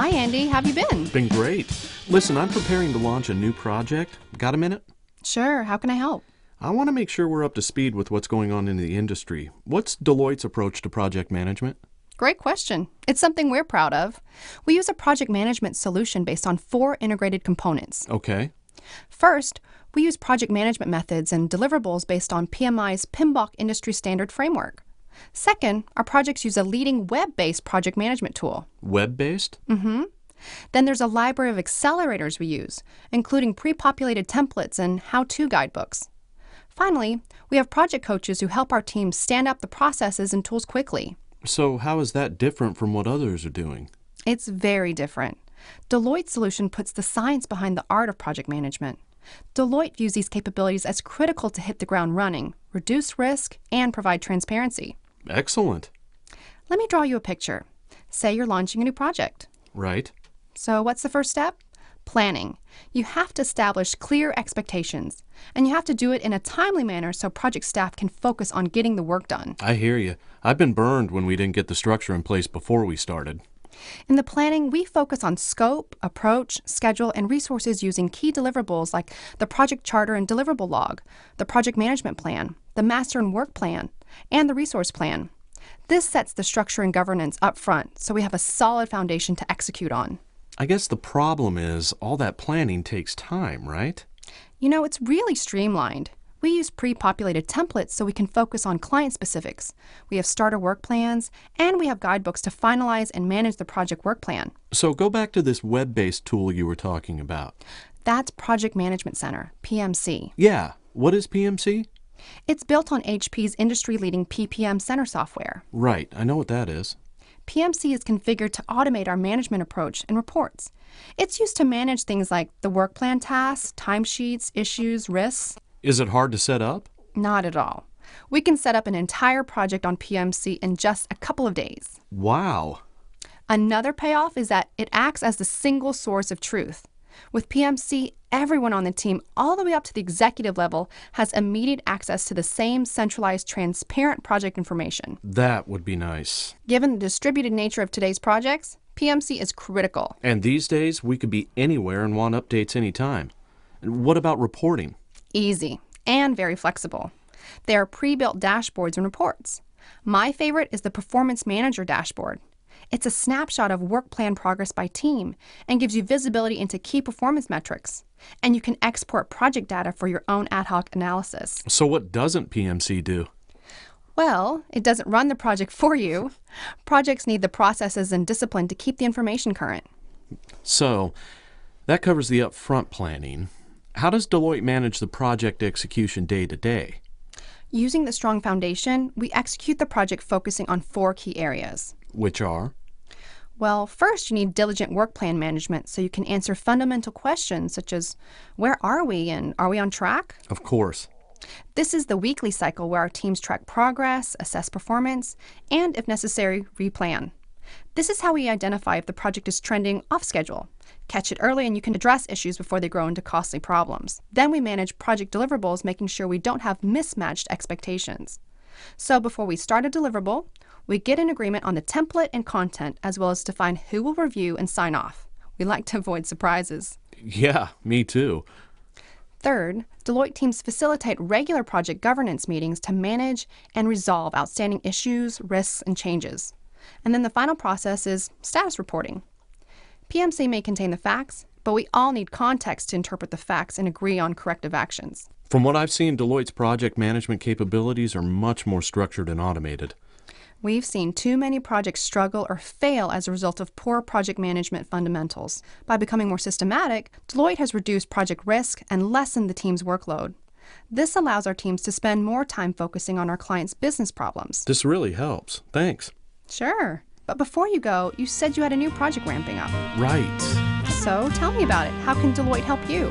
Hi, Andy. How have you been? Been great. Listen, I'm preparing to launch a new project. Got a minute? Sure. How can I help? I want to make sure we're up to speed with what's going on in the industry. What's Deloitte's approach to project management? Great question. It's something we're proud of. We use a project management solution based on 4 integrated components. Okay. First, we use project management methods and deliverables based on PMI's PMBOK industry standard framework. Second, our projects use a leading web-based project management tool. Web-based? Then there's a library of accelerators we use, including pre-populated templates and how-to guidebooks. Finally, we have project coaches who help our teams stand up the processes and tools quickly. So how is that different from what others are doing? It's very different. Deloitte's solution puts the science behind the art of project management. Deloitte views these capabilities as critical to hit the ground running, reduce risk, and provide transparency. Excellent. Let me draw you a picture. Say you're launching a new project. Right. So what's the first step? Planning. You have to establish clear expectations, and you have to do it in a timely manner so project staff can focus on getting the work done. I hear you. I've been burned when we didn't get the structure in place before we started. In the planning, we focus on scope, approach, schedule, and resources using key deliverables like the project charter and deliverable log, the project management plan, the master and work plan, and the resource plan. This sets the structure and governance up front, so we have a solid foundation to execute on. I guess the problem is all that planning takes time, right? You know, it's really streamlined. We use pre-populated templates so we can focus on client specifics. We have starter work plans, and we have guidebooks to finalize and manage the project work plan. So go back to this web-based tool you were talking about. That's Project Management Center, PMC. Yeah. What is PMC? It's built on HP's industry-leading PPM Center software. Right. I know what that is. PMC is configured to automate our management approach and reports. It's used to manage things like the work plan tasks, timesheets, issues, risks. Is it hard to set up? Not at all. We can set up an entire project on PMC in just a couple of days. Wow. Another payoff is that it acts as the single source of truth. With PMC, everyone on the team, all the way up to the executive level, has immediate access to the same centralized, transparent project information. That would be nice. Given the distributed nature of today's projects, PMC is critical. And these days, we could be anywhere and want updates anytime. And what about reporting? Easy and very flexible. There are pre-built dashboards and reports. My favorite is the Performance Manager dashboard. It's a snapshot of work plan progress by team and gives you visibility into key performance metrics. And you can export project data for your own ad hoc analysis. So what doesn't PMC do? Well, it doesn't run the project for you. Projects need the processes and discipline to keep the information current. So that covers the upfront planning. How does Deloitte manage the project execution day to day? Using the strong foundation, we execute the project focusing on 4 key areas. Which are? Well, first you need diligent work plan management so you can answer fundamental questions such as, where are we and are we on track? Of course. This is the weekly cycle where our teams track progress, assess performance, and, if necessary, replan. This is how we identify if the project is trending off schedule. Catch it early and you can address issues before they grow into costly problems. Then we manage project deliverables, making sure we don't have mismatched expectations. So before we start a deliverable, we get an agreement on the template and content, as well as define who will review and sign off. We like to avoid surprises. Yeah, me too. Third, Deloitte teams facilitate regular project governance meetings to manage and resolve outstanding issues, risks, and changes. And then the final process is status reporting. PMC may contain the facts, but we all need context to interpret the facts and agree on corrective actions. From what I've seen, Deloitte's project management capabilities are much more structured and automated. We've seen too many projects struggle or fail as a result of poor project management fundamentals. By becoming more systematic, Deloitte has reduced project risk and lessened the team's workload. This allows our teams to spend more time focusing on our clients' business problems. This really helps. Thanks. Sure. But before you go, you said you had a new project ramping up. Right. So tell me about it. How can Deloitte help you?